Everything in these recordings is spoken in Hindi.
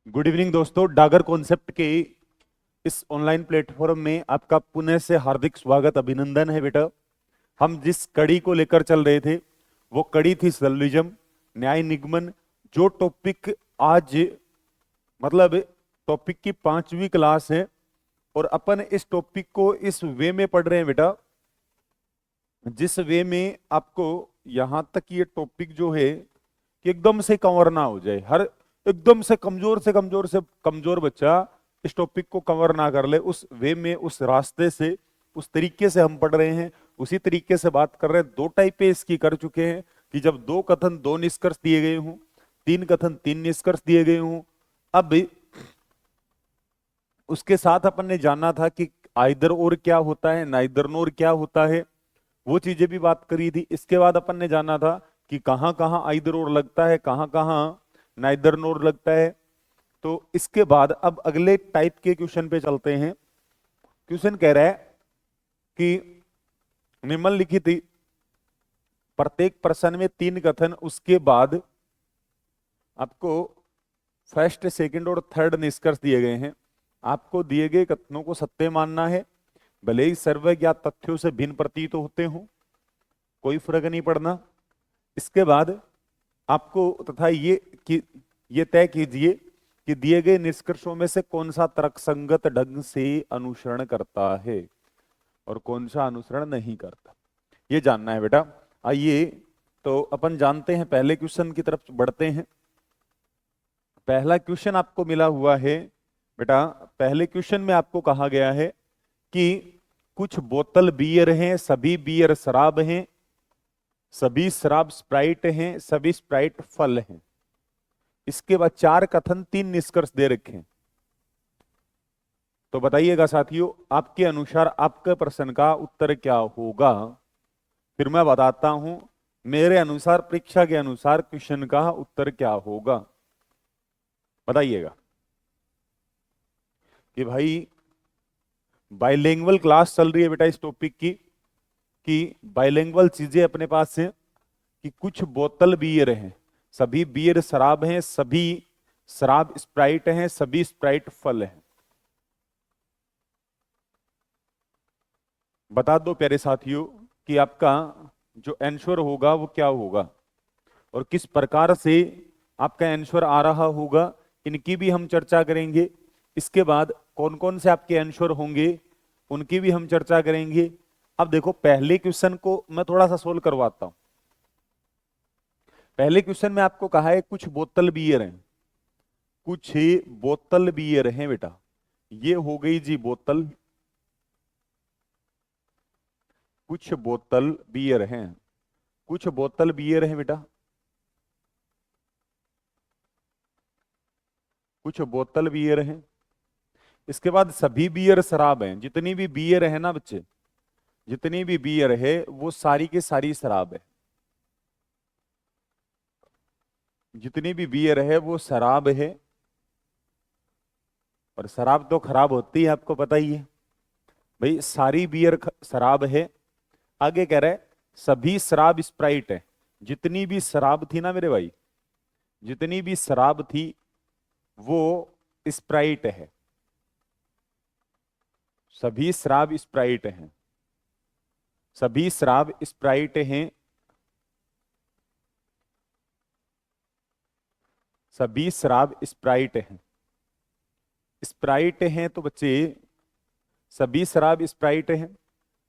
गुड इवनिंग दोस्तों। डागर कॉन्सेप्ट के इस ऑनलाइन प्लेटफॉर्म में आपका पुनः से हार्दिक स्वागत अभिनंदन है बेटा। हम जिस कड़ी को लेकर चल रहे थे वो कड़ी थी सल्विज्म, न्याय निगमन। जो टॉपिक आज मतलब टॉपिक की 5वीं क्लास है और अपन इस टॉपिक को इस वे में पढ़ रहे हैं बेटा, जिस वे में आपको यहां तक ये टॉपिक जो है कि एकदम से कवर ना हो जाए। हर एकदम से कमजोर बच्चा इस टॉपिक को कवर ना कर ले। उस वे में, उस रास्ते से, उस तरीके से हम पढ़ रहे हैं, उसी तरीके से बात कर रहे हैं। दो टाइपें इसकी कर चुके हैं कि जब दो कथन दो निष्कर्ष दिए गए हों, तीन कथन तीन निष्कर्ष दिए गए हों। अब उसके साथ अपन ने जाना था कि आइदर और क्या होता है, नाइदर नोर क्या होता है, वो चीजें भी बात करी थी। इसके बाद अपन ने जाना था कि कहां कहां आइदर और लगता है, कहां कहां नाइदर नोर लगता है। तो इसके बाद अब अगले टाइप के क्वेश्चन पे चलते हैं। क्वेश्चन कह रहा है कि निम्नलिखित प्रत्येक प्रश्न में तीन कथन, उसके बाद आपको फर्स्ट, सेकंड और थर्ड निष्कर्ष दिए गए हैं। आपको दिए गए कथनों को सत्य मानना है, भले ही सर्वज्ञात तथ्यों से भिन्न प्रतीत होते हों, कोई फर्क नहीं पड़ना। इसके बाद आपको तथा ये तय कीजिए कि दिए गए निष्कर्षों में से कौन सा तर्कसंगत ढंग से अनुसरण करता है और कौन सा अनुसरण नहीं करता, ये जानना है बेटा। आइए तो अपन जानते हैं, पहले क्वेश्चन की तरफ बढ़ते हैं। पहला क्वेश्चन आपको मिला हुआ है बेटा। पहले क्वेश्चन में आपको कहा गया है कि कुछ बोतल बियर हैं, सभी बियर शराब हैं, सभी शराब स्प्राइट हैं, सभी स्प्राइट फल हैं। इसके बाद चार कथन तीन निष्कर्ष दे रखे हैं। तो बताइएगा साथियों, आपके अनुसार आपके प्रश्न का उत्तर क्या होगा। फिर मैं बताता हूं मेरे अनुसार, परीक्षा के अनुसार क्वेश्चन का उत्तर क्या होगा। बताइएगा कि भाई बाइलिंगुअल क्लास चल रही है बेटा इस टॉपिक की, कि बाइलिंगुअल चीजें अपने पास हैं। कि कुछ बोतल बियर हैं, सभी बियर शराब हैं, सभी शराब स्प्राइट हैं, सभी स्प्राइट फल हैं। बता दो प्यारे साथियों कि आपका जो आंसर होगा वो क्या होगा और किस प्रकार से आपका आंसर आ रहा होगा, इनकी भी हम चर्चा करेंगे। इसके बाद कौन कौन से आपके आंसर होंगे उनकी भी हम चर्चा करेंगे। अब देखो, पहले क्वेश्चन को मैं थोड़ा सा सोल्व करवाता हूं। पहले क्वेश्चन में आपको कहा है कुछ बोतल बियर हैं, कुछ बोतल बियर हैं बेटा। ये हो गई जी बोतल, कुछ बोतल बियर हैं, कुछ बोतल बियर हैं बेटा, कुछ बोतल बियर हैं। इसके बाद सभी बियर शराब हैं। जितनी भी बियर है ना बच्चे, जितनी भी बियर है वो सारी की सारी शराब है। जितनी भी बियर है वो शराब है, और शराब तो खराब होती है, आपको पता ही है भाई। सारी बियर शराब है। आगे कह रहा है सभी शराब स्प्राइट है। जितनी भी शराब थी ना मेरे भाई, जितनी भी शराब थी वो स्प्राइट है। सभी शराब स्प्राइट हैं, सभी शराब स्प्राइट हैं, सभी शराब स्प्राइट हैं। स्प्राइट हैं तो बच्चे सभी शराब स्प्राइट हैं।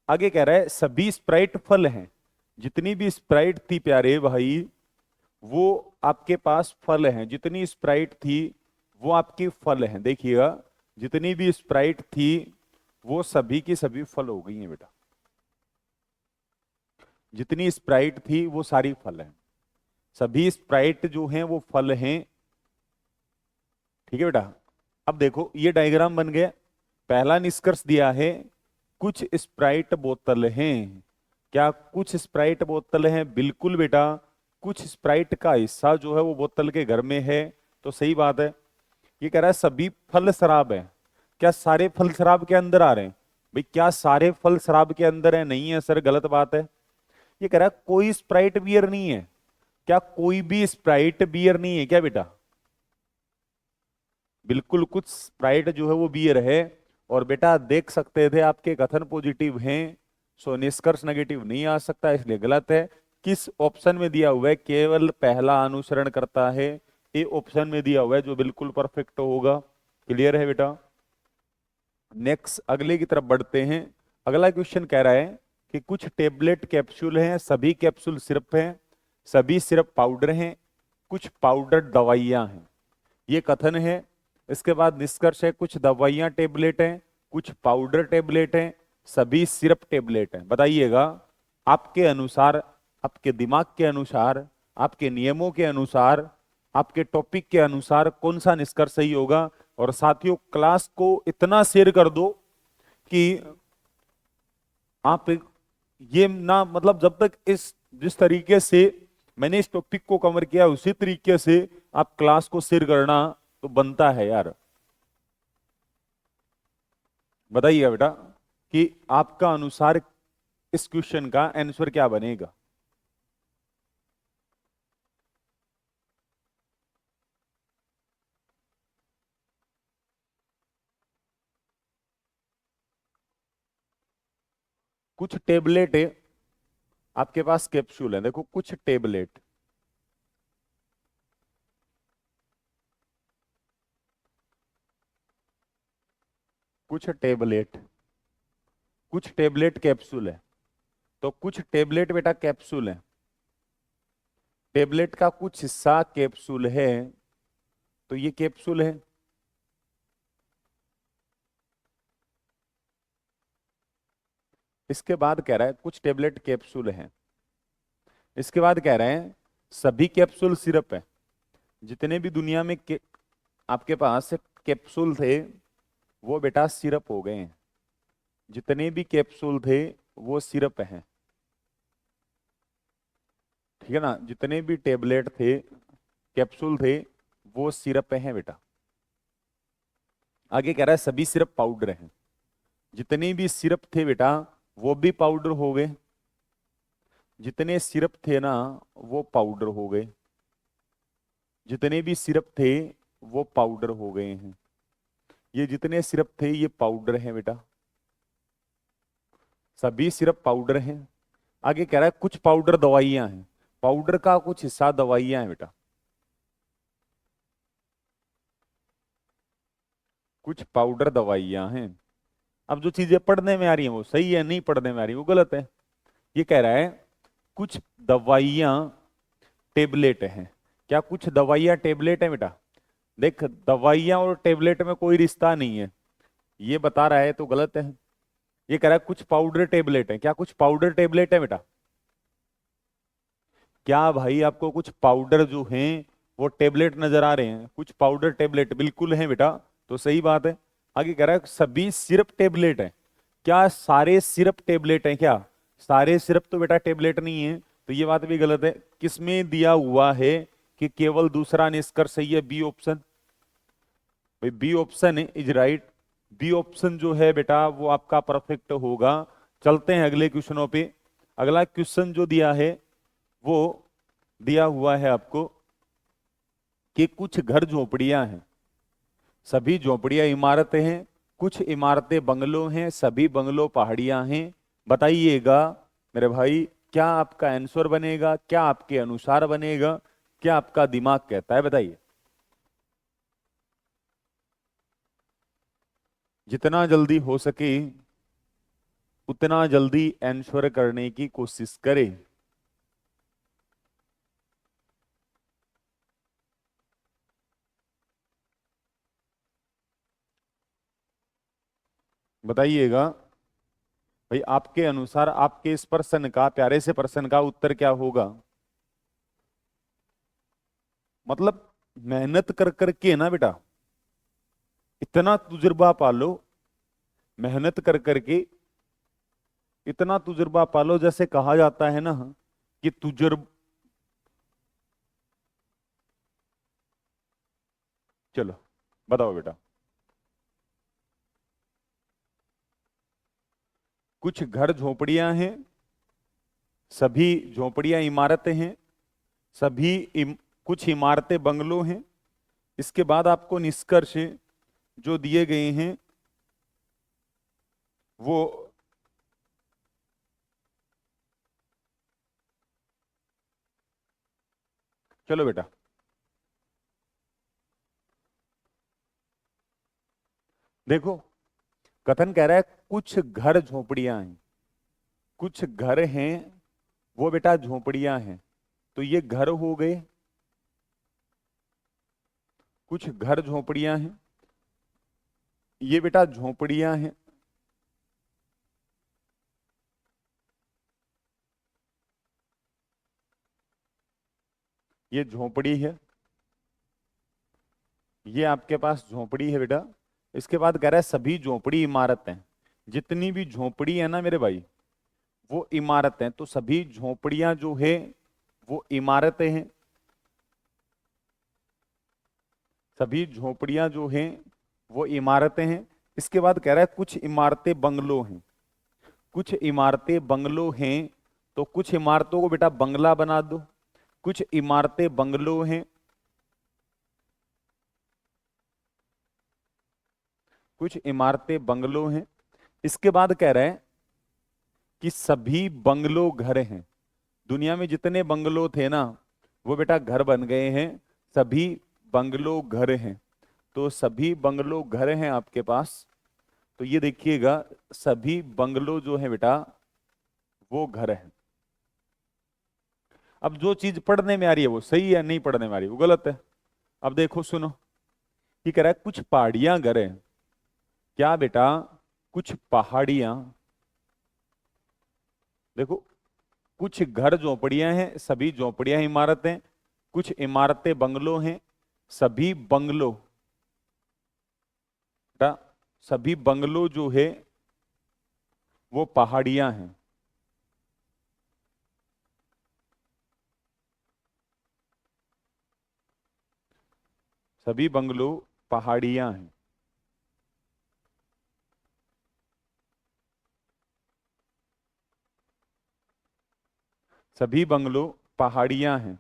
आगे कह रहा है सभी स्प्राइट फल हैं। जितनी भी स्प्राइट थी प्यारे भाई वो आपके पास फल हैं। जितनी स्प्राइट थी वो आपकी फल हैं। देखिएगा, जितनी भी स्प्राइट थी वो सभी की सभी फल हो गई हैं बेटा। जितनी स्प्राइट थी वो सारी फल हैं। सभी स्प्राइट जो हैं वो फल हैं। ठीक है बेटा। अब देखो ये डायग्राम बन गया। पहला निष्कर्ष दिया है कुछ स्प्राइट बोतल हैं। क्या कुछ स्प्राइट बोतल हैं? बिल्कुल बेटा, कुछ स्प्राइट का हिस्सा जो है वो बोतल के घर में है। तो सही बात है। ये कह रहा है सभी फल शराब है। क्या सारे फल शराब के अंदर आ रहे हैं? भाई क्या सारे फल शराब के अंदर है? नहीं है सर, गलत बात है। ये कह रहा है कोई स्प्राइट बियर नहीं है। क्या कोई भी स्प्राइट बियर नहीं है क्या बेटा? बिल्कुल कुछ स्प्राइट जो है वो बियर है। और बेटा देख सकते थे आपके कथन पॉजिटिव हैं, सो निष्कर्ष नेगेटिव नहीं आ सकता, इसलिए गलत है। किस ऑप्शन में दिया हुआ है केवल पहला अनुसरण करता है, ये ऑप्शन में दिया हुआ है जो बिल्कुल परफेक्ट होगा। क्लियर है बेटा? नेक्स्ट अगले की तरफ बढ़ते हैं। अगला क्वेश्चन कह रहा है कि कुछ टेबलेट कैप्सूल हैं, सभी कैप्सूल सिरप हैं, सभी सिरप पाउडर हैं, कुछ पाउडर दवाइयां हैं, ये कथन है। इसके बाद निष्कर्ष है कुछ दवाइयां टेबलेट हैं, कुछ पाउडर टेबलेट हैं, सभी सिरप टेबलेट हैं। बताइएगा आपके अनुसार, आपके दिमाग के अनुसार, आपके नियमों के अनुसार, आपके टॉपिक के अनुसार कौन सा निष्कर्ष सही होगा। और साथियों क्लास को इतना शेयर कर दो कि आप ये ना, मतलब जब तक इस जिस तरीके से मैंने इस टॉपिक को कवर किया उसी तरीके से आप क्लास को शेयर करना तो बनता है यार। बताइएगा बेटा कि आपका अनुसार इस क्वेश्चन का आंसर क्या बनेगा। कुछ टेबलेट है आपके पास, कैप्सूल है, देखो कुछ टेबलेट, कुछ टेबलेट, कुछ टेबलेट कैप्सूल है। तो कुछ टेबलेट बेटा कैप्सूल है, टेबलेट का कुछ हिस्सा कैप्सूल है, तो ये कैप्सूल है। इसके बाद कह रहा है कुछ टेबलेट कैप्सूल है, इसके बाद कह रहे हैं सभी कैप्सूल सिरप है। जितने भी दुनिया में आपके पास कैप्सूल थे वो बेटा सिरप हो गए हैं, जितने भी कैप्सूल थे वो सिरप हैं। ठीक है ना, जितने भी टेबलेट थे, कैप्सूल थे, वो सिरप हैं बेटा। आगे कह रहा है सभी सिरप पाउडर हैं, जितने भी सिरप थे बेटा वो भी पाउडर हो गए, जितने सिरप थे ना वो पाउडर हो गए, जितने भी सिरप थे वो पाउडर हो गए हैं। ये जितने सिरप थे ये पाउडर हैं बेटा, सभी सिरप पाउडर हैं। आगे कह रहा है कुछ पाउडर दवाइयां हैं, पाउडर का कुछ हिस्सा दवाइयां हैं बेटा, कुछ पाउडर दवाइयां हैं। अब जो चीजें पढ़ने में आ रही हैं वो सही है, नहीं पढ़ने में आ रही वो गलत है। ये कह रहा है कुछ दवाइयां टेबलेट हैं। क्या कुछ दवाइयां टेबलेट हैं बेटा? देख दवाइयां और टेबलेट में कोई रिश्ता नहीं है, ये बता रहा है तो गलत है। ये कह रहा है कुछ पाउडर टेबलेट है, क्या कुछ पाउडर टेबलेट है बेटा? क्या भाई आपको कुछ पाउडर जो हैं वो टेबलेट नजर आ रहे हैं? कुछ पाउडर टेबलेट बिल्कुल हैं बेटा, तो सही बात है। आगे कह रहा है सभी सिर्फ टेबलेट है, क्या सारे सिर्फ टेबलेट हैं? क्या सारे सिर्फ तो बेटा टेबलेट नहीं है, तो ये बात भी गलत है। किसमें दिया हुआ है कि केवल दूसरा निष्कर्ष सही है? बी ऑप्शन, भाई B option is right. B option जो है बेटा वो आपका परफेक्ट होगा। चलते हैं अगले क्वेश्चनों पे। अगला क्वेश्चन जो दिया है वो दिया हुआ है आपको कि कुछ घर झोपड़ियां हैं, सभी झोपड़ियां इमारतें हैं, कुछ इमारतें बंगलों हैं, सभी बंगलों पहाड़ियां हैं। बताइएगा मेरे भाई क्या आपका आंसर बनेगा, क्या आपके अनुसार बनेगा, क्या आपका दिमाग कहता है? बताइए। जितना जल्दी हो सके उतना जल्दी आंसर करने की कोशिश करें। बताइएगा भाई आपके अनुसार आपके इस प्रश्न का, प्यारे से प्रश्न का उत्तर क्या होगा। मतलब मेहनत कर करके ना बेटा, इतना तजुर्बा पालो, मेहनत कर करके इतना तजुर्बा पालो, जैसे कहा जाता है ना कि तुजुर्ब, चलो बताओ बेटा। कुछ घर झोपड़ियां हैं, सभी झोपड़ियां इमारतें हैं, सभी कुछ इमारतें बंगलो हैं, इसके बाद आपको निष्कर्ष जो दिए गए हैं वो चलो बेटा, देखो कथन कह रहा है कुछ घर झोपड़ियां हैं, कुछ घर हैं वो बेटा झोपड़ियां हैं। तो ये घर हो गए, कुछ घर झोपड़ियां हैं, ये बेटा झोपड़ियां हैं, ये झोपड़ी है, ये आपके पास झोपड़ी है बेटा। इसके बाद कह रहा है सभी झोपड़ी इमारतें, जितनी भी झोपड़ी है ना मेरे भाई वो इमारतें, तो सभी झोपड़ियां जो है वो इमारतें हैं, सभी झोपड़ियां जो हैं वो इमारतें हैं। इसके बाद कह रहा है कुछ इमारतें बंगलो हैं, कुछ इमारतें बंगलो हैं, तो कुछ इमारतों को बेटा बंगला बना दो, कुछ इमारतें बंगलो हैं, कुछ इमारतें बंगलो हैं। इसके बाद कह रहा है कि सभी बंगलो घर हैं, दुनिया में जितने बंगलो थे ना वो बेटा घर बन गए हैं, सभी बंगलो घर हैं। तो सभी बंगलो घर हैं आपके पास, तो ये देखिएगा सभी बंगलो जो है बेटा वो घर है। अब जो चीज पढ़ने में आ रही है वो सही है, नहीं पढ़ने में आ रही वो गलत है। अब देखो सुनो, ये कह रहा है कुछ पहाड़ियां घर है, क्या बेटा कुछ पहाड़ियां, देखो कुछ घर झोपड़ियां हैं, सभी झोपड़ियां इमारतें, कुछ इमारतें बंगलो हैं, सभी बंगलो बेटा, सभी बंगलो जो है वो पहाड़ियां हैं। सभी बंगलो पहाड़ियां हैं। सभी बंगलो पहाड़ियां हैं,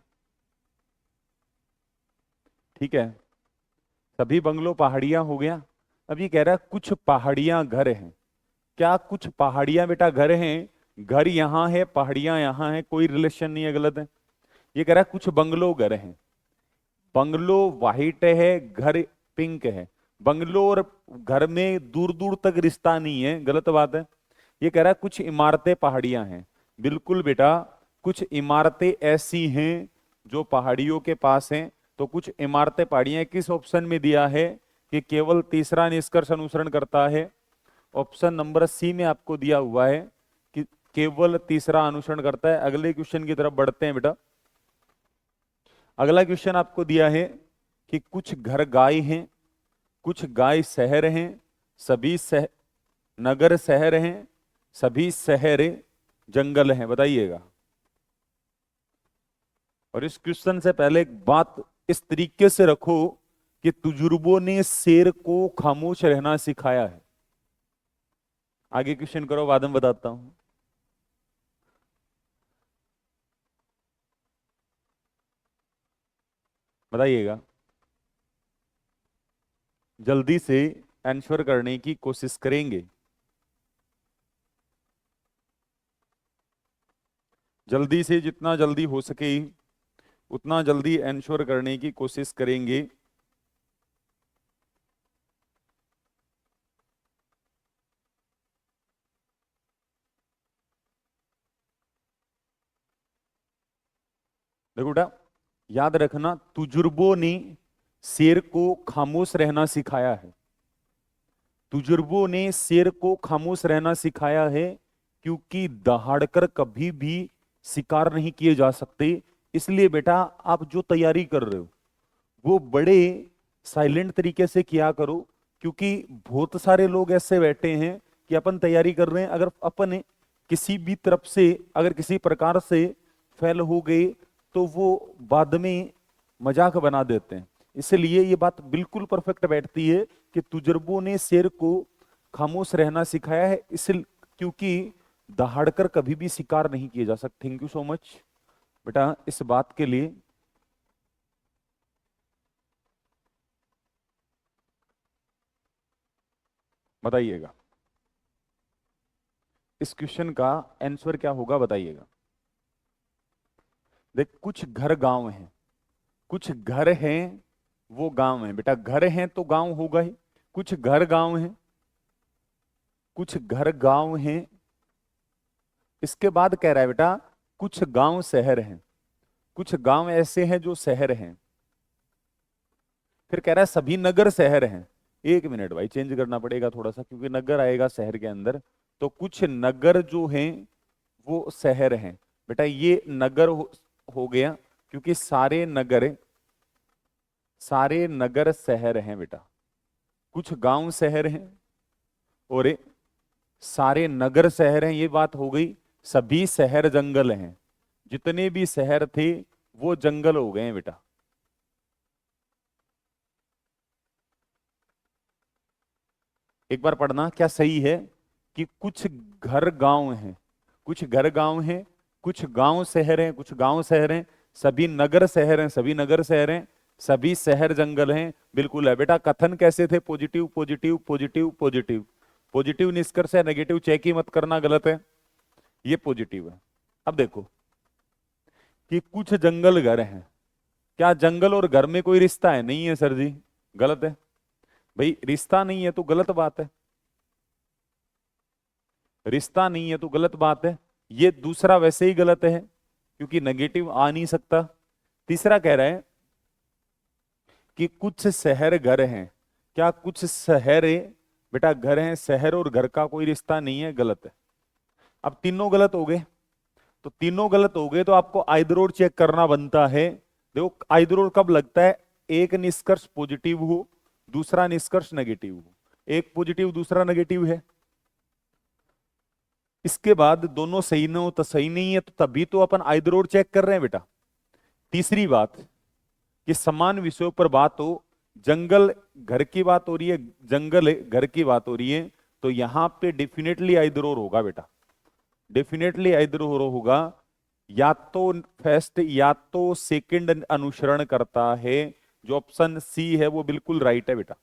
ठीक है, सभी बंगलो पहाड़ियां हो गया। अब ये कह रहा है कुछ पहाड़ियां घर हैं, क्या कुछ पहाड़ियां बेटा घर हैं? घर यहां है पहाड़ियां यहां है, कोई रिलेशन नहीं है, गलत है। ये कह रहा है कुछ बंगलो घर हैं, बंगलो वाइट है, घर पिंक है, बंगलो और घर में दूर दूर तक रिश्ता नहीं है, गलत बात है। ये कह रहा है कुछ इमारतें पहाड़ियां हैं, बिल्कुल बेटा कुछ इमारतें ऐसी हैं जो पहाड़ियों के पास हैं। तो कुछ इमारतें पहाड़ियां किस ऑप्शन में दिया है कि केवल तीसरा निष्कर्ष अनुसरण करता है? ऑप्शन नंबर सी में आपको दिया हुआ है कि केवल तीसरा अनुसरण करता है। अगले क्वेश्चन की तरफ बढ़ते हैं बेटा। अगला क्वेश्चन आपको दिया है कि कुछ घर गाय हैं, कुछ गाय शहर हैं, सभी नगर शहर हैं, सभी शहर जंगल हैं, बताइएगा। और इस क्वेश्चन से पहले एक बात इस तरीके से रखो कि तुजुर्बों ने शेर को खामोश रहना सिखाया है। आगे क्वेश्चन करो, बाद में बताता हूं, बताइएगा। जल्दी से आंसर करने की कोशिश करेंगे, जल्दी से जितना जल्दी हो सके उतना जल्दी आंसर करने की कोशिश करेंगे। देखो बेटा याद रखना, तुजुर्बों ने शेर को खामोश रहना सिखाया है, तुजुर्बों ने शेर को खामोश रहना सिखाया है, क्योंकि दहाड़कर कभी भी शिकार नहीं किए जा सकते। इसलिए बेटा आप जो तैयारी कर रहे हो वो बड़े साइलेंट तरीके से किया करो, क्योंकि बहुत सारे लोग ऐसे बैठे हैं कि अपन तैयारी कर रहे हैं, अगर अपन किसी भी तरफ से अगर किसी प्रकार से फेल हो गए तो वो बाद में मजाक बना देते हैं। इसलिए ये बात बिल्कुल परफेक्ट बैठती है कि तुजुर्बों ने शेर को खामोश रहना सिखाया है, इसलिए क्योंकि दहाड़कर कभी भी शिकार नहीं किए जा सकते। थैंक यू सो मच बेटा इस बात के लिए। बताइएगा इस क्वेश्चन का आंसर क्या होगा, बताइएगा। देख, कुछ घर गांव हैं, कुछ घर हैं वो गांव है बेटा, घर हैं तो गांव होगा ही। कुछ घर गांव हैं, कुछ घर गांव हैं। इसके बाद कह रहा है बेटा कुछ गांव शहर हैं, कुछ गांव ऐसे हैं जो शहर हैं। फिर कह रहा है सभी नगर शहर हैं। एक मिनट भाई, चेंज करना पड़ेगा थोड़ा सा, क्योंकि नगर आएगा शहर के अंदर। तो कुछ नगर जो हैं वो शहर हैं। बेटा ये नगर हो गया, क्योंकि सारे नगर शहर हैं बेटा। कुछ गांव शहर हैं और सारे नगर शहर हैं, ये बात हो गई। सभी शहर जंगल हैं, जितने भी शहर थे वो जंगल हो गए हैं बेटा। एक बार पढ़ना क्या सही है कि कुछ घर गांव हैं, कुछ घर गांव हैं, कुछ गांव शहर हैं, कुछ गांव शहर हैं, सभी नगर शहर हैं, सभी नगर शहर हैं, सभी शहर जंगल हैं। बिल्कुल है बेटा। कथन कैसे थे? Positive positive positive positive. Positive निष्कर्ष है, नेगेटिव चेक ही मत करना, गलत है। ये पॉजिटिव है। अब देखो कि कुछ जंगल घर हैं। क्या जंगल और घर में कोई रिश्ता है? नहीं है सर जी, गलत है। भाई रिश्ता नहीं है तो गलत बात है, रिश्ता नहीं है तो गलत बात है। ये दूसरा वैसे ही गलत है, क्योंकि नेगेटिव आ नहीं सकता। तीसरा कह रहा है कि कुछ शहर घर हैं। क्या कुछ शहर बेटा घर हैं? शहर और घर का कोई रिश्ता नहीं है, गलत है। अब तीनों गलत हो गए, तो तीनों गलत हो गए तो आपको आइदर और चेक करना बनता है। देखो आइदर और कब लगता है? एक निष्कर्ष पॉजिटिव हो, दूसरा निष्कर्ष नेगेटिव हो। एक पॉजिटिव दूसरा नेगेटिव है, इसके बाद दोनों सही न हो तो सही नहीं है, तो तभी तो अपन आइदर और चेक कर रहे हैं बेटा। तीसरी बात कि समान विषयों पर बात हो, जंगल घर की बात हो रही है, जंगल घर की बात हो रही है, तो यहां पे डेफिनेटली आइदर और होगा बेटा, डेफिनेटली आइदर और होगा। या तो फर्स्ट या तो सेकंड अनुसरण करता है। जो ऑप्शन सी है वो बिल्कुल राइट है बेटा।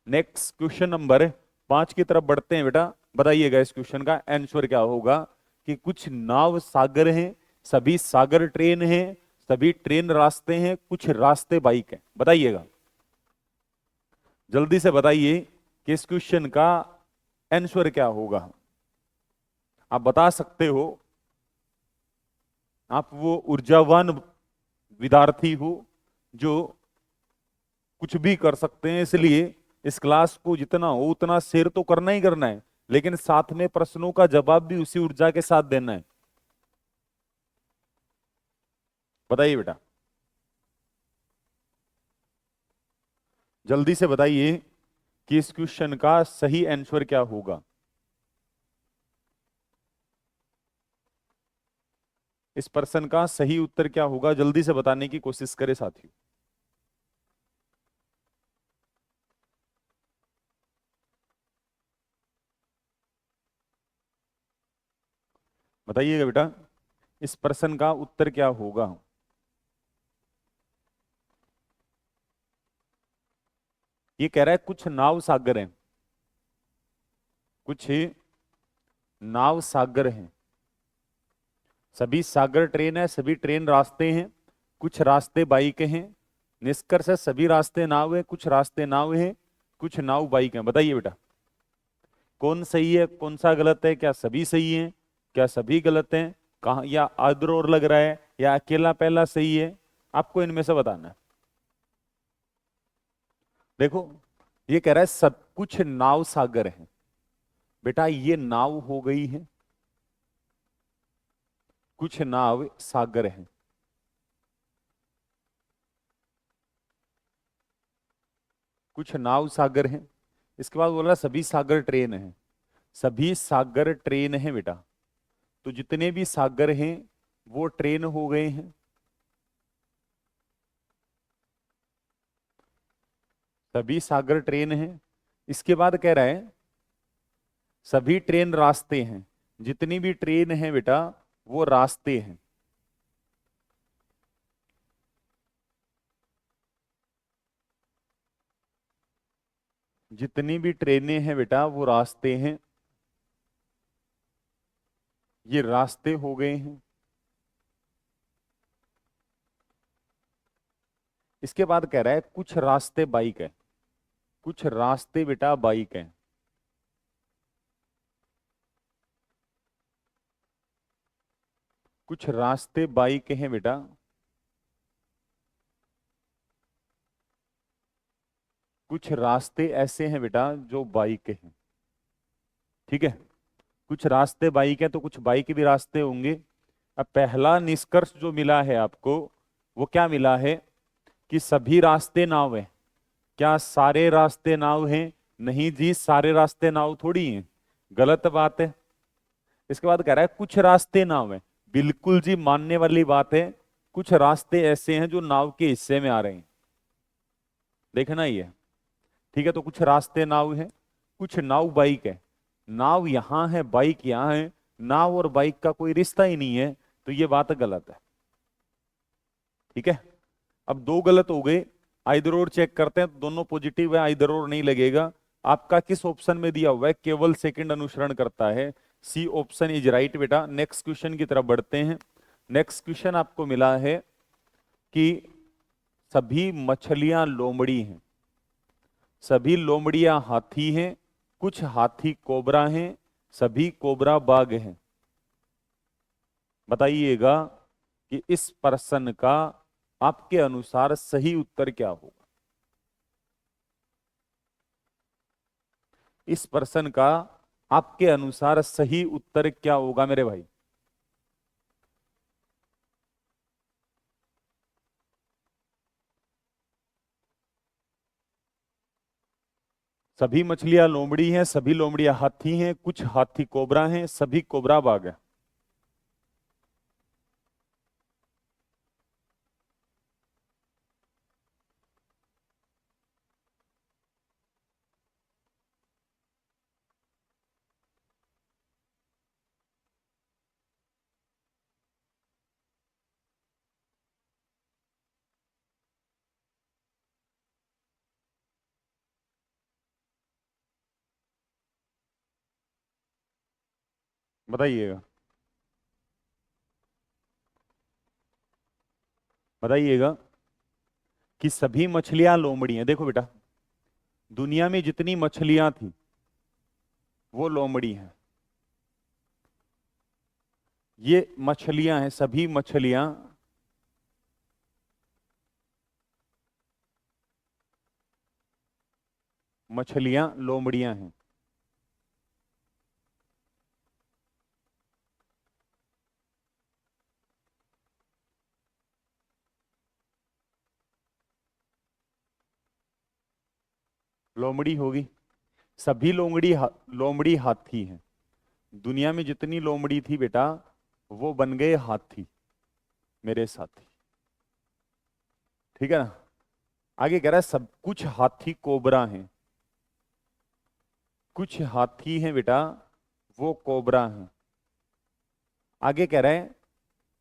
नेक्स्ट क्वेश्चन नंबर 5 की तरफ बढ़ते हैं बेटा। बताइएगा इस क्वेश्चन का आंसर क्या होगा। कि कुछ नाव सागर हैं, सभी सागर ट्रेन हैं, सभी ट्रेन रास्ते हैं, कुछ रास्ते बाइक हैं। बताइएगा, जल्दी से बताइए कि इस क्वेश्चन का आंसर क्या होगा। आप बता सकते हो, आप वो ऊर्जावान विद्यार्थी हो जो कुछ भी कर सकते हैं, इसलिए इस क्लास को जितना हो उतना शेयर तो करना ही करना है, लेकिन साथ में प्रश्नों का जवाब भी उसी ऊर्जा के साथ देना है। बताइए बेटा, जल्दी से बताइए कि इस क्वेश्चन का सही आंसर क्या होगा। इस प्रश्न का सही उत्तर क्या होगा, जल्दी से बताने की कोशिश करें साथियों। बताइएगा बेटा, इस प्रश्न का उत्तर क्या होगा। ये कह रहा है कुछ नाव सागर हैं, कुछ नाव सागर हैं, सभी सागर ट्रेन है, सभी ट्रेन रास्ते हैं, कुछ रास्ते बाइक हैं। निष्कर्ष है सभी रास्ते नाव है, कुछ रास्ते नाव हैं, कुछ नाव बाइक हैं। बताइए बेटा कौन सही है, कौन सा गलत है? क्या सभी सही हैं, क्या सभी गलत हैं, कहा या आदर और लग रहा है, या अकेला पहला सही है? आपको इनमें से बताना है। देखो ये कह रहा है सब कुछ नाव सागर है। बेटा ये नाव हो गई है, कुछ नाव सागर है। कुछ नाव सागर हैं, इसके बाद बोला सभी सागर ट्रेन है। सभी सागर ट्रेन है बेटा, तो जितने भी सागर हैं वो ट्रेन हो गए हैं। सभी सागर ट्रेन हैं। इसके बाद कह रहा है सभी ट्रेन रास्ते हैं, जितनी भी ट्रेन है बेटा वो रास्ते हैं। जितनी भी ट्रेनें हैं बेटा वो रास्ते हैं, ये रास्ते हो गए हैं। इसके बाद कह रहा है कुछ रास्ते बाइक है, कुछ रास्ते बेटा बाइक है। कुछ रास्ते बाइक हैं बेटा। कुछ रास्ते ऐसे हैं बेटा जो बाइक हैं। ठीक है, कुछ रास्ते बाइक हैं तो कुछ बाइक भी रास्ते होंगे। अब पहला निष्कर्ष जो मिला है आपको वो क्या मिला है कि सभी रास्ते नाव हैं। क्या सारे रास्ते नाव हैं? नहीं जी, सारे रास्ते नाव थोड़ी हैं, गलत बात है। इसके बाद कह रहा है कुछ रास्ते नाव हैं। बिल्कुल जी, मानने वाली बात है। कुछ रास्ते ऐसे हैं जो नाव के हिस्से में आ रहे हैं, देखना ही है। ठीक है, तो कुछ रास्ते नाव हैं, कुछ नाव बाइक है। नाव यहां है, बाइक यहां है, नाव और बाइक का कोई रिश्ता ही नहीं है, तो ये बात गलत है। ठीक है, अब दो गलत हो गए। आइदर और चेक करते हैं, तो दोनों पॉजिटिव है, आइदर और नहीं लगेगा। आपका किस ऑप्शन में दिया हुआ है केवल सेकंड अनुसरण करता है? सी ऑप्शन इज राइट बेटा। नेक्स्ट क्वेश्चन की तरफ बढ़ते हैं। नेक्स्ट क्वेश्चन आपको मिला है कि सभी मछलियां लोमड़ी हैं, सभी लोमड़ियां हाथी हैं, कुछ हाथी कोबरा हैं, सभी कोबरा बाघ हैं। बताइएगा कि इस प्रश्न का आपके अनुसार सही उत्तर क्या होगा? इस प्रश्न का आपके अनुसार सही उत्तर क्या होगा मेरे भाई? सभी मछलियां लोमड़ी हैं, सभी लोमड़ियां हाथी हैं, कुछ हाथी कोबरा हैं, सभी कोबरा बाघ हैं। बताइएगा, बताइएगा कि सभी मछलियां लोमड़ी हैं। देखो बेटा, दुनिया में जितनी मछलियां थी वो लोमड़ी हैं। ये मछलियां हैं, सभी मछलियां मछलियां लोमड़ियां हैं। लोमड़ी होगी, सभी लोमड़ी हाथी हैं। दुनिया में जितनी लोमड़ी थी बेटा वो बन गए हाथी, मेरे साथी। ठीक है ना? आगे कह रहा है सब कुछ हाथी कोबरा हैं, कुछ हाथी हैं बेटा वो कोबरा हैं। आगे कह रहे हैं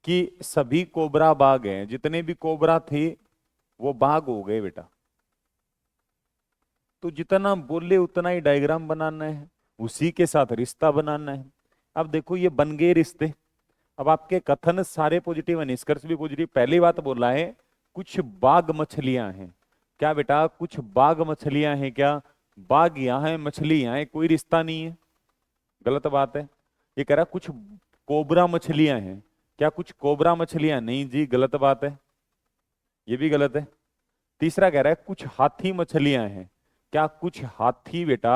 कि सभी कोबरा बाघ हैं, जितने भी कोबरा थे वो बाघ हो गए बेटा। तो जितना बोले उतना ही डायग्राम बनाना है, उसी के साथ रिश्ता बनाना है। अब देखो ये बन गए रिश्ते। अब आपके कथन सारे पॉजिटिव है, निष्कर्ष भी पॉजिटिव। पहली बात बोला है कुछ बाघ मछलियां हैं। क्या बेटा कुछ बाघ मछलियां हैं? क्या बाघ यहाँ है, मछली यहाँ है, कोई रिश्ता नहीं है, गलत बात है। ये कह रहा कुछ कोबरा मछलियां हैं। क्या कुछ कोबरा मछलियां? नहीं जी, गलत बात है, ये भी गलत है। तीसरा कह रहा है कुछ हाथी मछलियां हैं। क्या कुछ हाथी बेटा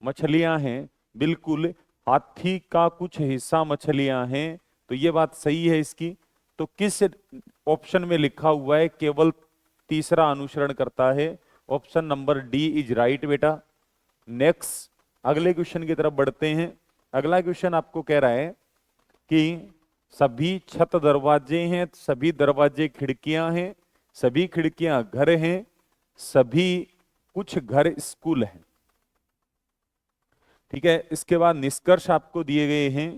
मछलियां हैं? बिल्कुल, हाथी का कुछ हिस्सा मछलियां हैं, तो ये बात सही है इसकी। तो किस ऑप्शन में लिखा हुआ है केवल तीसरा अनुसरण करता है? Option number D is right बेटा। नेक्स्ट अगले क्वेश्चन की तरफ बढ़ते हैं। अगला क्वेश्चन आपको कह रहा है कि सभी छत दरवाजे हैं, सभी दरवाजे खिड़कियां हैं, सभी खिड़कियां घर हैं, सभी कुछ घर स्कूल हैं। ठीक है, इसके बाद निष्कर्ष आपको दिए गए हैं।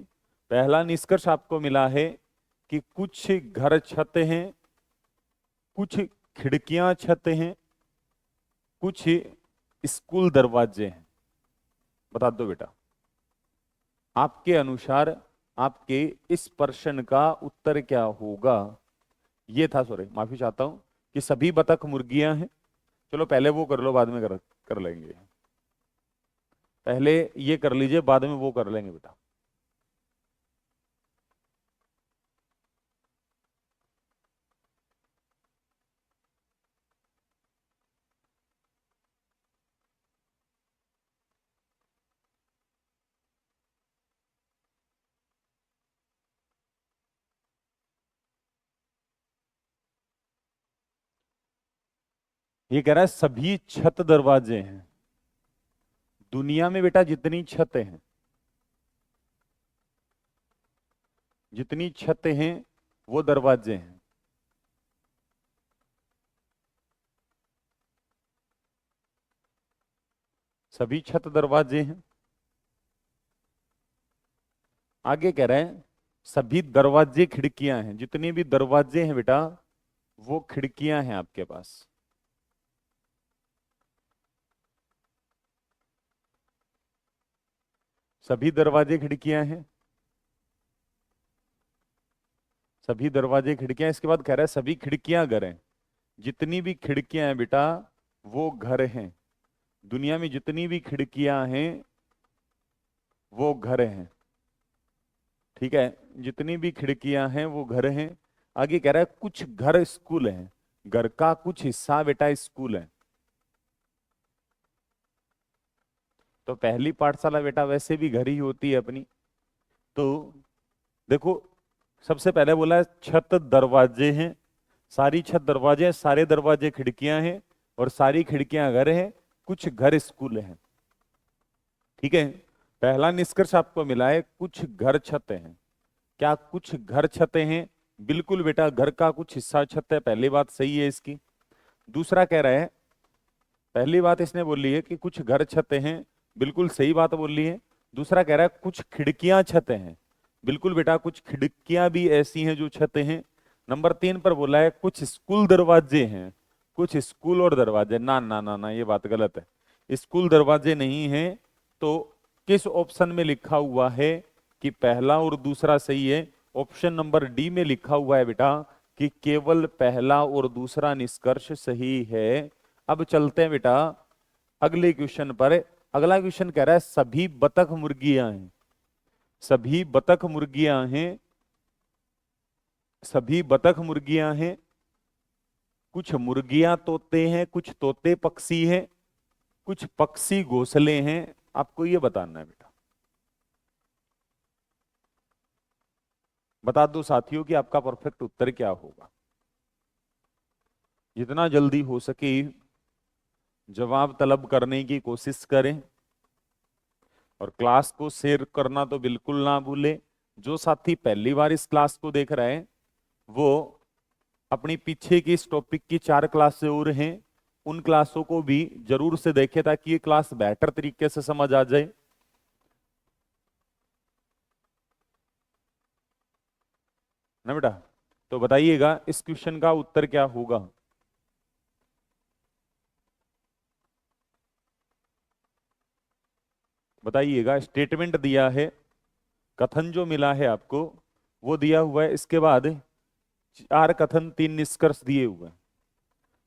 पहला निष्कर्ष आपको मिला है कि कुछ घर छत हैं, कुछ खिड़कियां छत हैं, कुछ स्कूल दरवाजे हैं? बता दो बेटा, आपके अनुसार आपके इस प्रश्न का उत्तर क्या होगा? ये था, सॉरी माफी चाहता हूं, कि सभी बतख मुर्गियां हैं। चलो पहले वो कर लो, बाद में कर लेंगे। पहले ये कर लीजिए, बाद में वो कर लेंगे बेटा। ये कह रहा है सभी छत दरवाजे हैं। दुनिया में बेटा जितनी छतें हैं, जितनी छतें हैं वो दरवाजे हैं। सभी छत दरवाजे हैं। आगे कह रहे हैं सभी दरवाजे खिड़कियां हैं। जितने भी दरवाजे हैं बेटा वो खिड़कियां हैं आपके पास। सभी दरवाजे खिड़कियां हैं। सभी दरवाजे खिड़कियां, इसके बाद कह रहा है सभी खिड़कियां घर हैं। जितनी भी खिड़कियां हैं बेटा वो घर हैं। दुनिया में जितनी भी खिड़कियां हैं वो घर हैं। ठीक है, जितनी भी खिड़कियां हैं वो घर हैं। आगे कह रहा है कुछ घर स्कूल हैं। घर का कुछ हिस्सा बेटा स्कूल है। तो पहली पाठशाला बेटा वैसे भी घर ही होती है अपनी। तो देखो, सबसे पहले बोला है छत दरवाजे हैं। सारी छत दरवाजे हैं, सारे दरवाजे खिड़कियां हैं, और सारी खिड़कियां घर हैं। कुछ घर स्कूल हैं। ठीक है, पहला निष्कर्ष आपको मिला है कुछ घर छतें हैं। क्या कुछ घर छतें हैं? बिल्कुल बेटा, घर का कुछ हिस्सा छत है, पहली बात सही है इसकी। दूसरा कह रहा है, पहली बात इसने बोली है कि कुछ घर छतें हैं, बिल्कुल सही बात बोली है। दूसरा कह रहा है कुछ खिड़कियां छतें हैं। बिल्कुल बेटा, कुछ खिड़कियां भी ऐसी हैं जो छतें हैं। नंबर 3 पर बोला है कुछ स्कूल दरवाजे हैं। कुछ स्कूल और दरवाजे, ना ना ना ना, ये बात गलत है। स्कूल दरवाजे नहीं हैं। तो किस ऑप्शन में लिखा हुआ है कि पहला और दूसरा सही है? ऑप्शन नंबर डी में लिखा हुआ है बेटा कि केवल पहला और दूसरा निष्कर्ष सही है। अब चलते हैं बेटा अगले क्वेश्चन पर। अगला क्वेश्चन कह रहा है सभी बतख मुर्गियां हैं। सभी बतख मुर्गियां हैं। सभी बतख मुर्गियां हैं। कुछ मुर्गियां तोते हैं, कुछ तोते पक्षी हैं, कुछ पक्षी घोंसले हैं। आपको ये बताना है बेटा। बता दो साथियों कि आपका परफेक्ट उत्तर क्या होगा। जितना जल्दी हो सके जवाब तलब करने की कोशिश करें, और क्लास को शेयर करना तो बिल्कुल ना भूले। जो साथी पहली बार इस क्लास को देख रहे हैं वो अपनी पीछे की इस टॉपिक की 4 क्लासें और हैं, उन क्लासों को भी जरूर से देखें ताकि ये क्लास बेहतर तरीके से समझ आ जाए। ना बेटा, तो बताइएगा इस क्वेश्चन का उत्तर क्या होगा। बताइएगा, स्टेटमेंट दिया है, कथन जो मिला है आपको वो दिया हुआ है, इसके बाद 4 कथन 3 निष्कर्ष दिए हुए हैं।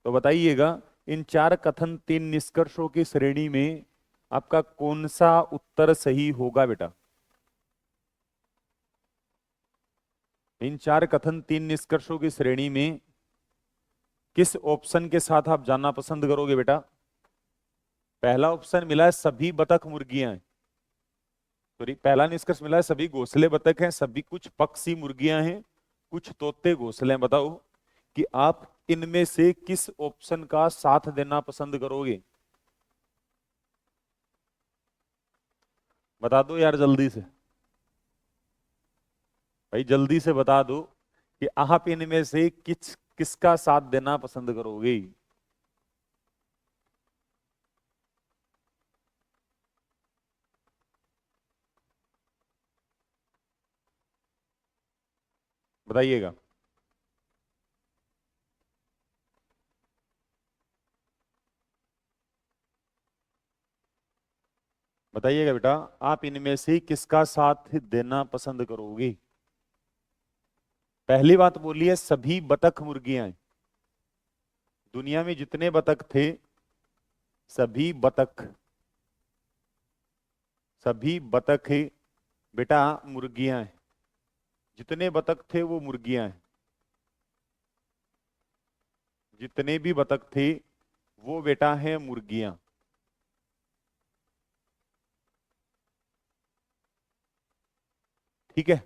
तो बताइएगा इन 4 कथन 3 निष्कर्षों की श्रेणी में आपका कौन सा उत्तर सही होगा बेटा। इन 4 कथन 3 निष्कर्षों की श्रेणी में किस ऑप्शन के साथ आप जानना पसंद करोगे बेटा? पहला ऑप्शन मिला है सभी बतख मुर्गियां हैं। सॉरी, पहला निष्कर्ष मिला है सभी घोंसले बतख हैं, सभी कुछ पक्षी मुर्गियां हैं, कुछ तोते घोंसले हैं। बताओ कि आप इनमें से किस ऑप्शन का साथ देना पसंद करोगे। बता दो यार जल्दी से, भाई जल्दी से बता दो कि आप इनमें से किसका साथ देना पसंद करोगे। बताइएगा। बताइएगा बेटा, आप इनमें से किसका साथ देना पसंद करोगे? पहली बात बोलिए, सभी बतख मुर्गियां हैं। दुनिया में जितने बतख थे, सभी बतख, सभी बतख बेटा मुर्गियां हैं। जितने बतख थे वो मुर्गियां हैं। जितने भी बतख थे वो बेटा है मुर्गियां। ठीक है।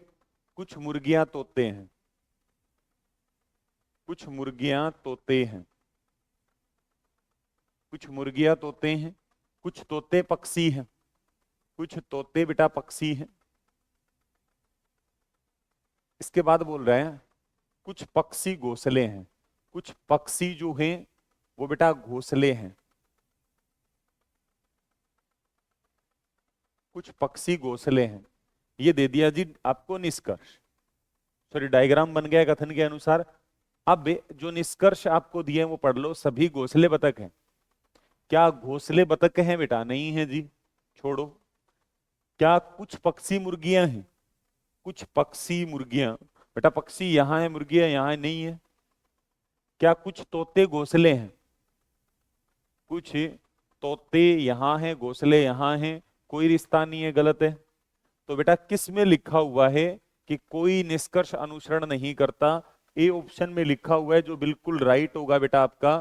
कुछ मुर्गियां तोते हैं, कुछ मुर्गियां तोते हैं, कुछ मुर्गियां तोते हैं, कुछ तोते पक्षी हैं, कुछ तोते बेटा पक्षी हैं। इसके बाद बोल रहे हैं कुछ पक्षी घोंसले हैं। कुछ पक्षी जो हैं वो बेटा घोंसले हैं। कुछ पक्षी घोंसले हैं। ये दे दिया जी आपको निष्कर्ष। सॉरी, डायग्राम बन गया कथन के अनुसार। अब जो निष्कर्ष आपको दिए हैं वो पढ़ लो। सभी घोंसले बतख हैं। क्या घोंसले बतख हैं बेटा? नहीं है जी, छोड़ो। क्या कुछ पक्षी मुर्गियां हैं? कुछ पक्षी मुर्गियां, बेटा पक्षी यहां है, मुर्गियां यहां नहीं है। क्या कुछ तोते घोंसले हैं? कुछ तोते यहां हैं, घोंसले यहां हैं, कोई रिश्ता नहीं है, गलत है। तो बेटा किस में लिखा हुआ है कि कोई निष्कर्ष अनुसरण नहीं करता? ए ऑप्शन में लिखा हुआ है, जो बिल्कुल राइट होगा बेटा आपका।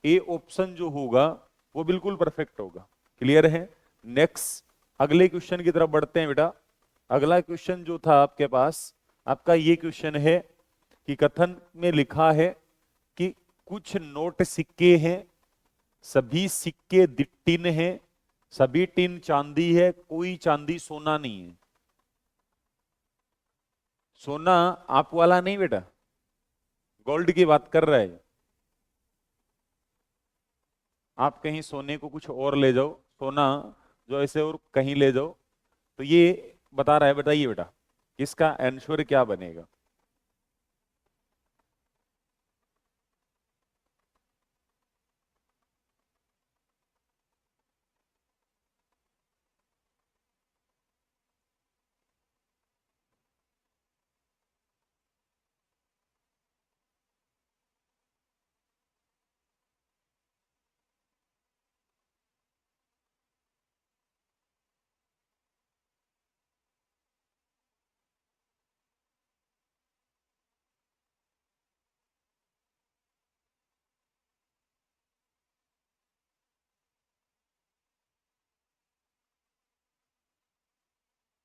ए ऑप्शन जो होगा वो बिल्कुल परफेक्ट होगा। क्लियर है? नेक्स्ट, अगले क्वेश्चन की तरफ बढ़ते हैं बेटा। अगला क्वेश्चन जो था आपके पास, आपका ये क्वेश्चन है कि कथन में लिखा है कि कुछ नोट सिक्के हैं, सभी सिक्के टिन है, सभी टिन चांदी है, कोई चांदी सोना नहीं है। सोना आप वाला नहीं बेटा, गोल्ड की बात कर रहा है। आप कहीं सोने को कुछ और ले जाओ, सोना जो ऐसे और कहीं ले जाओ, तो ये बता रहा है। बताइए बेटा इसका आंसर क्या बनेगा?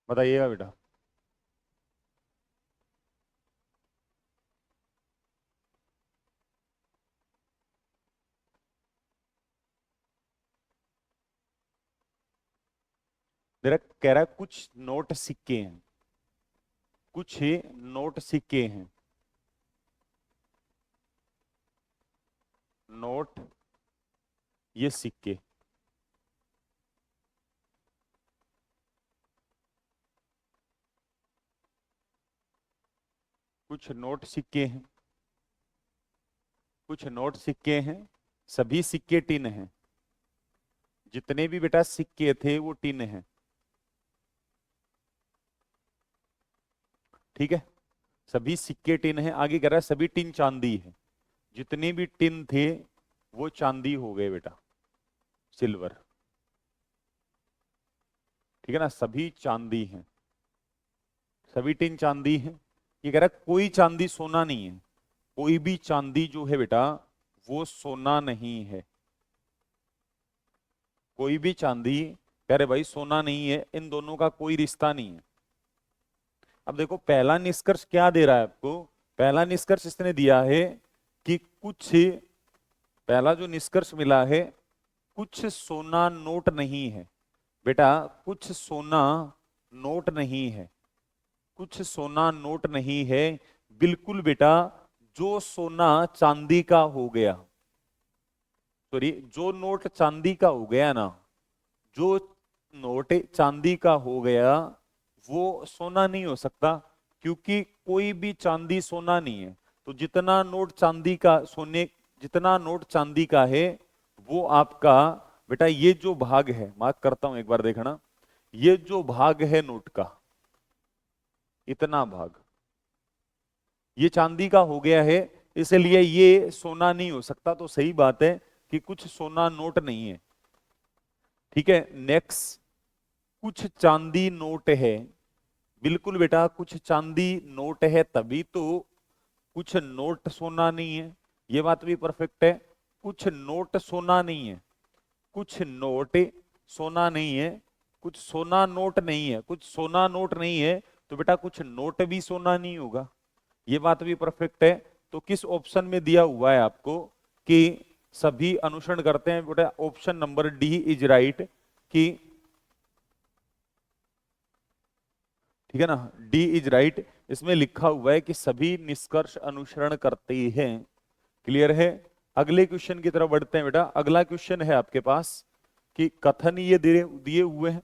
बताइएगा बेटा। मेरा कह रहा है कुछ नोट सिक्के हैं, कुछ नोट सिक्के हैं। नोट, ये सिक्के, कुछ नोट सिक्के हैं, कुछ नोट सिक्के हैं, सभी सिक्के टिन हैं। जितने भी बेटा सिक्के थे वो टिन हैं। ठीक है, सभी सिक्के टिन हैं। आगे कह रहा है सभी टिन चांदी है। जितने भी टिन थे वो चांदी हो गए बेटा, सिल्वर। ठीक है ना, सभी चांदी हैं, सभी टिन चांदी है। ये कह रहा है कोई चांदी सोना नहीं है। कोई भी चांदी जो है बेटा वो सोना नहीं है। कोई भी चांदी, कह रहे भाई सोना नहीं है, इन दोनों का कोई रिश्ता नहीं है। अब देखो पहला निष्कर्ष क्या दे रहा है आपको। पहला निष्कर्ष इसने दिया है कि कुछ, पहला जो निष्कर्ष मिला है, कुछ सोना नोट नहीं है। बेटा कुछ सोना नोट नहीं है, कुछ सोना नोट नहीं है। बिल्कुल बेटा, जो सोना चांदी का हो गया, सॉरी जो नोट चांदी का हो गया ना, जो नोट चांदी का हो गया वो सोना नहीं हो सकता, क्योंकि कोई भी चांदी सोना नहीं है। तो जितना नोट चांदी का, सोने जितना नोट चांदी का है वो आपका बेटा, ये जो भाग है, मार्क करता हूं एक बार देखना, ये जो भाग है नोट का, इतना भाग ये चांदी का हो गया है, इसलिए ये सोना नहीं हो सकता। तो सही बात है कि कुछ सोना नोट नहीं है। ठीक है, नेक्स्ट, कुछ चांदी नोट है। बिल्कुल बेटा, कुछ चांदी नोट है तभी तो, कुछ नोट सोना नहीं है, ये बात भी परफेक्ट है। कुछ नोट सोना नहीं है, कुछ नोट सोना नहीं है, कुछ सोना नोट नहीं है, कुछ सोना नोट नहीं है, तो बेटा कुछ नोट भी सोना नहीं होगा, ये बात भी परफेक्ट है। तो किस ऑप्शन में दिया हुआ है आपको कि सभी अनुसरण करते हैं, बेटा option number D is right, कि ठीक है ना, डी इज राइट। इसमें लिखा हुआ है कि सभी निष्कर्ष अनुसरण करते हैं। क्लियर है। अगले क्वेश्चन की तरफ बढ़ते हैं बेटा। अगला क्वेश्चन है आपके पास कि कथन ये दिए दिए हुए हैं,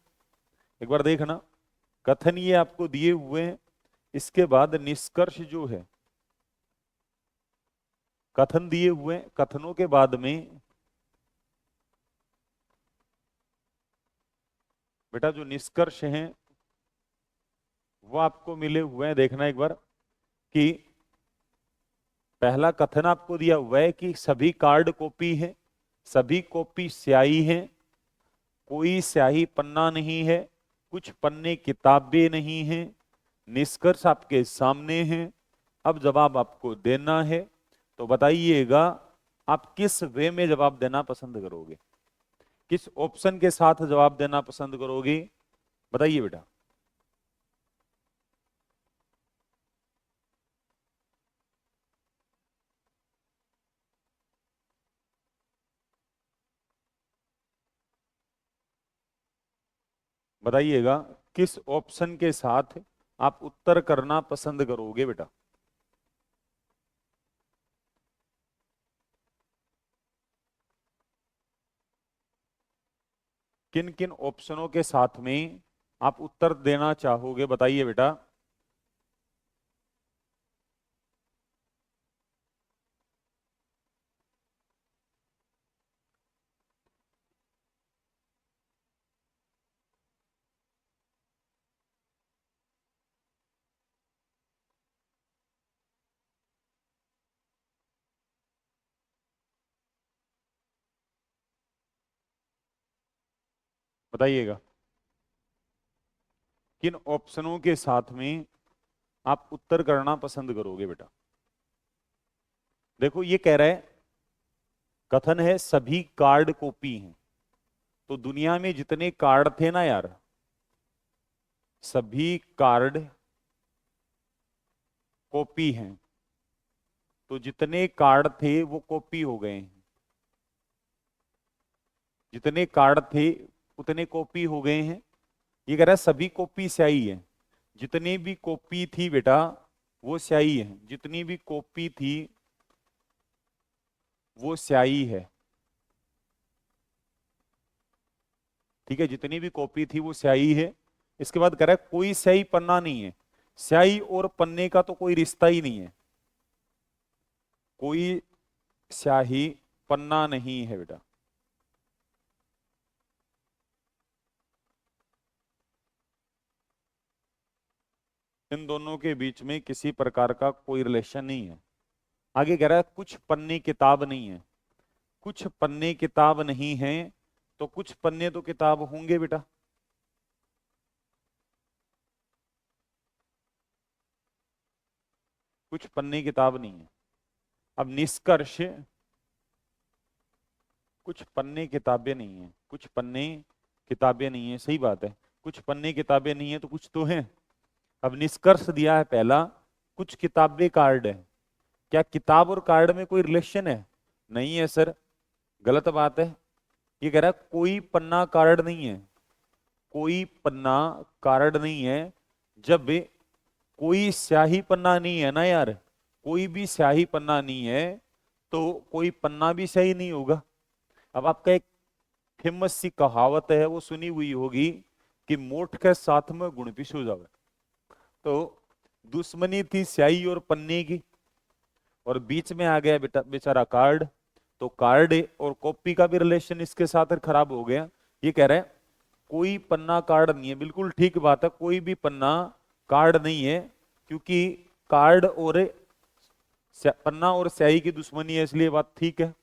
एक बार देखना, कथन ये आपको दिए हुए हैं, इसके बाद निष्कर्ष जो है, कथन दिए हुए हैं, कथनों के बाद में बेटा जो निष्कर्ष हैं वो आपको मिले हुए हैं। देखना एक बार कि पहला कथन आपको दिया हुआ है कि सभी कार्ड कॉपी है, सभी कॉपी स्याही है, कोई स्याही पन्ना नहीं है, कुछ पन्ने किताबें नहीं है। निष्कर्ष आपके सामने है। अब जवाब आपको देना है, तो बताइएगा आप किस वे में जवाब देना पसंद करोगे, किस ऑप्शन के साथ जवाब देना पसंद करोगे, बताइए बेटा। बताइएगा किस ऑप्शन के साथ आप उत्तर करना पसंद करोगे बेटा। किन किन ऑप्शनों के साथ में आप उत्तर देना चाहोगे, बताइए बेटा। बताइएगा किन ऑप्शनों के साथ में आप उत्तर करना पसंद करोगे बेटा। देखो ये कह रहा है, कथन है सभी कार्ड कॉपी हैं, तो दुनिया में जितने कार्ड थे ना यार, सभी कार्ड कॉपी हैं, तो जितने कार्ड थे वो कॉपी हो गए हैं, जितने कार्ड थे उतने कॉपी हो गए हैं। ये कह रहा है सभी कॉपी स्याही है, जितनी भी कॉपी थी बेटा वो स्याही है, जितनी भी कॉपी थी वो स्याही है। ठीक है, जितनी भी कॉपी थी वो स्याही है। इसके बाद कह रहा है कोई स्याही पन्ना नहीं है, स्याही और पन्ने का तो कोई रिश्ता ही नहीं है, कोई स्याही पन्ना नहीं है बेटा। इन दोनों के बीच में किसी प्रकार का कोई रिलेशन नहीं है। आगे कह रहा है कुछ पन्ने किताब नहीं है, कुछ पन्ने किताब नहीं है, तो कुछ पन्ने तो किताब होंगे बेटा। कुछ पन्ने किताब नहीं है। अब निष्कर्ष, कुछ पन्ने किताबें नहीं है, कुछ पन्ने किताबें नहीं है, सही बात है, कुछ पन्ने किताबें नहीं है तो कुछ तो है। अब निष्कर्ष दिया है पहला, कुछ किताबें कार्ड है। क्या किताब और कार्ड में कोई रिलेशन है? नहीं है सर, गलत बात है। ये कह रहा है कोई पन्ना कार्ड नहीं है, कोई पन्ना कार्ड नहीं है। जब कोई स्याही पन्ना नहीं है ना यार, कोई भी स्याही पन्ना नहीं है, तो कोई पन्ना भी सही नहीं होगा। अब आपका एक फेमस सी कहावत है, वो सुनी हुई होगी कि मोठ के साथ में गुण पिस हो जावे। तो दुश्मनी थी स्याही और पन्ने की, और बीच में आ गया बेटा बेचारा कार्ड, तो कार्ड और कॉपी का भी रिलेशन इसके साथ खराब हो गया। ये कह रहा है कोई पन्ना कार्ड नहीं है, बिल्कुल ठीक बात है, कोई भी पन्ना कार्ड नहीं है, क्योंकि कार्ड और पन्ना और स्याही की दुश्मनी है, इसलिए बात ठीक है।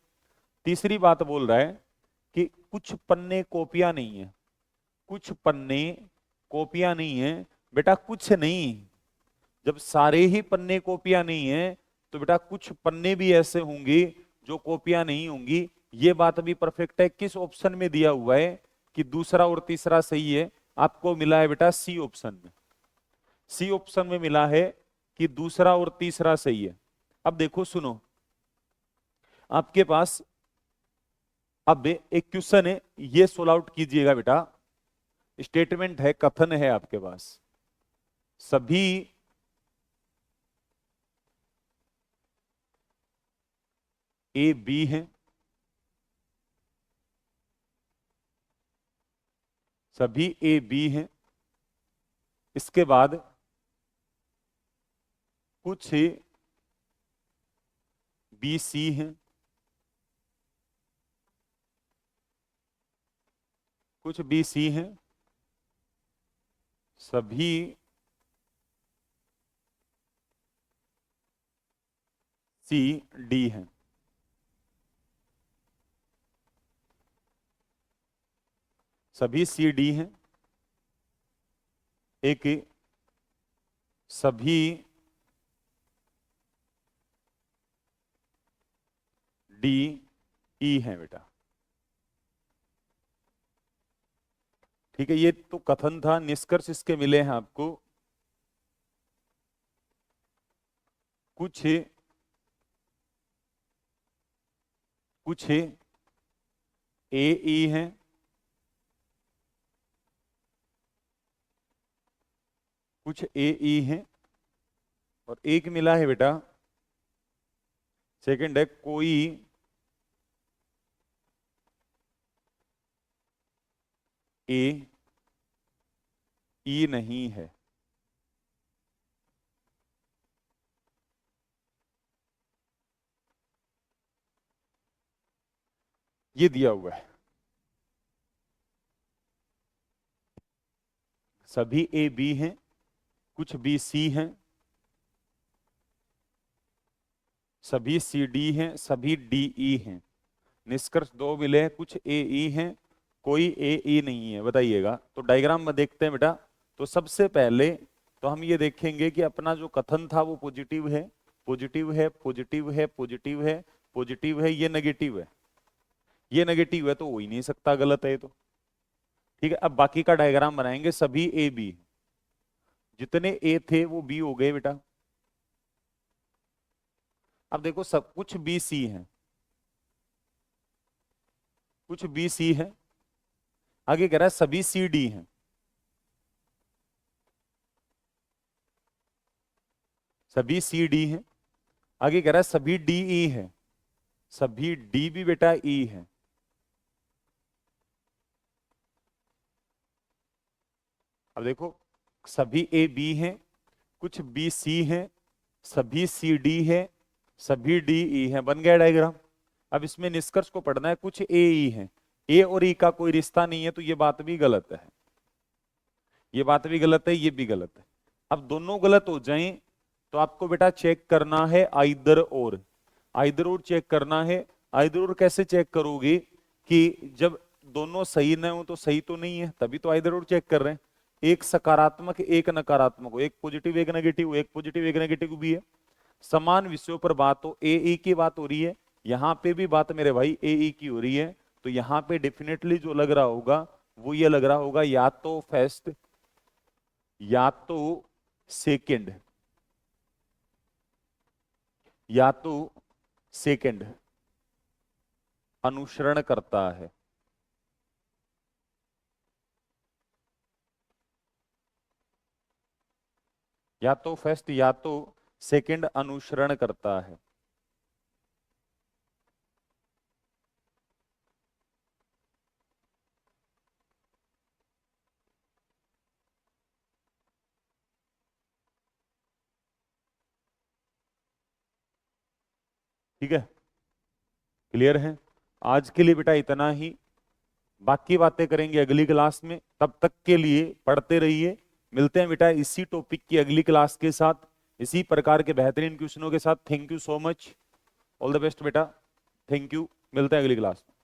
तीसरी बात बोल रहा है कि कुछ पन्ने कॉपियां नहीं है, कुछ पन्ने कॉपियां नहीं है। बेटा कुछ नहीं, जब सारे ही पन्ने कॉपियां नहीं है तो बेटा कुछ पन्ने भी ऐसे होंगे जो कॉपियां नहीं होंगी। ये बात भी परफेक्ट है। किस ऑप्शन में दिया हुआ है कि दूसरा और तीसरा सही है? आपको मिला है बेटा सी ऑप्शन में, सी ऑप्शन में मिला है कि दूसरा और तीसरा सही है। अब देखो सुनो, आपके पास अब एक क्वेश्चन है, ये सोल्व आउट कीजिएगा बेटा। स्टेटमेंट है, कथन है आपके पास, सभी ए बी हैं, सभी ए बी हैं, इसके बाद कुछ बी सी हैं, कुछ बी सी हैं, सभी सी डी हैं। सभी सी डी हैं, एक सभी डी ई हैं बेटा। ठीक है, ये तो कथन था, निष्कर्ष इसके मिले हैं आपको। कुछ कुछ ए ई हैं, कुछ ए ई हैं, और एक मिला है बेटा सेकंड है, कोई ए ई नहीं है। ये दिया हुआ है, सभी ए बी हैं, कुछ बी सी हैं, सभी सी डी हैं, सभी डी ई हैं। निष्कर्ष दो मिले हैं, कुछ ए ई हैं, कोई ए ई नहीं है। बताइएगा। तो डायग्राम में देखते हैं बेटा। तो सबसे पहले तो हम ये देखेंगे कि अपना जो कथन था वो पॉजिटिव है, पॉजिटिव है, पॉजिटिव है, पॉजिटिव है, पॉजिटिव है, ये नेगेटिव है, ये नेगेटिव है, तो हो ही नहीं सकता, गलत है ये तो। ठीक है, अब बाकी का डायग्राम बनाएंगे। सभी ए बी, जितने ए थे वो बी हो गए बेटा। अब देखो सब कुछ बी सी है, कुछ बी सी है, आगे कह रहा है सभी सी डी हैं, सभी सी डी हैं, आगे कह रहा है सभी डी ई है, सभी डी भी बेटा ई है। अब देखो सभी ए बी हैं, कुछ बी सी हैं, सभी सी डी है, सभी डी ई है। बन गया डायग्राम। अब इसमें निष्कर्ष को पढ़ना है, कुछ ए ई है, ए और ई का कोई रिश्ता नहीं है, तो ये बात भी गलत है, ये बात भी गलत है, ये भी गलत है। अब दोनों गलत हो जाएं तो आपको बेटा चेक करना है आइदर और, आइदर और चेक करना है। आइदर और कैसे चेक करोगे कि जब दोनों सही ना हो तो सही तो नहीं है, तभी तो आइदर और चेक कर रहे हैं। एक सकारात्मक एक नकारात्मक हो, एक पॉजिटिव एक नेगेटिव, एक पॉजिटिव एक नेगेटिव भी है। समान विषयों पर बात हो, ए ई की बात हो रही है, यहां पे भी बात मेरे भाई ए ई की हो रही है, तो यहां पे डेफिनेटली जो लग रहा होगा वो ये लग रहा होगा, या तो फर्स्ट या तो सेकंड, या तो सेकंड अनुसरण करता है। या तो फर्स्ट या तो सेकंड अनुसरण करता है। ठीक है, क्लियर है? आज के लिए बेटा इतना ही। बाकी बातें करेंगे अगली क्लास में। तब तक के लिए पढ़ते रहिए। मिलते हैं बेटा इसी टॉपिक की अगली क्लास के साथ, इसी प्रकार के बेहतरीन क्वेश्चनों के साथ। Thank you so much, all the best बेटा, थैंक यू। मिलते हैं अगली क्लास में।